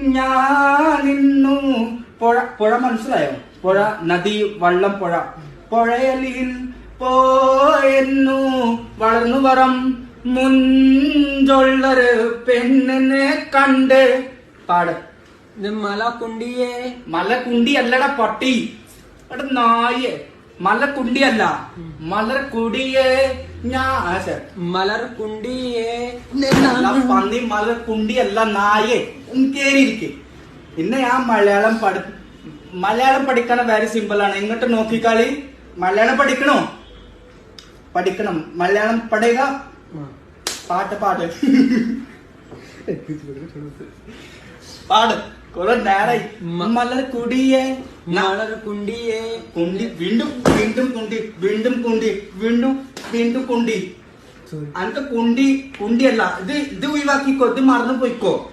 ഞാനിന്നു പുഴ പുഴ മനസ്സിലായോ? പുഴ, നദി, വള്ളം, പുഴ. പുഴയലിൽ പോയെന്നു വളർന്നു വരം മുഞ്ചൊള്ളൊരു പെണ്ണിനെ കണ്ട്. പാട്. മലക്കുണ്ടിയെ. മലക്കുണ്ടി അല്ലട പട്ടി, എടാ നായേ. മലക്കുണ്ടിയല്ല, മലർകുടിയെ. മലർകുണ്ടിയെ പന്നി. മലർകുണ്ടിയല്ല നായേ. കേറിയിരിക്കെ. പിന്നെ ഞാൻ മലയാളം പഠിക്കാൻ വെരി സിമ്പിൾ ആണ്. ഇങ്ങോട്ട് നോക്കിക്കാളി. മലയാളം പഠിക്കണം. മലയാളം പഠിക. പാട്ട് പാട്. കുറെ നേരായി. മലർകുടിയെ. മലർകുണ്ടിയെ. കുണ്ടി. വീണ്ടും കുണ്ടി. അനക്ക് കുണ്ടിയല്ല ഇത് ഒഴിവാക്കിക്കോ. ഇത് മറന്നു പോയിക്കോ.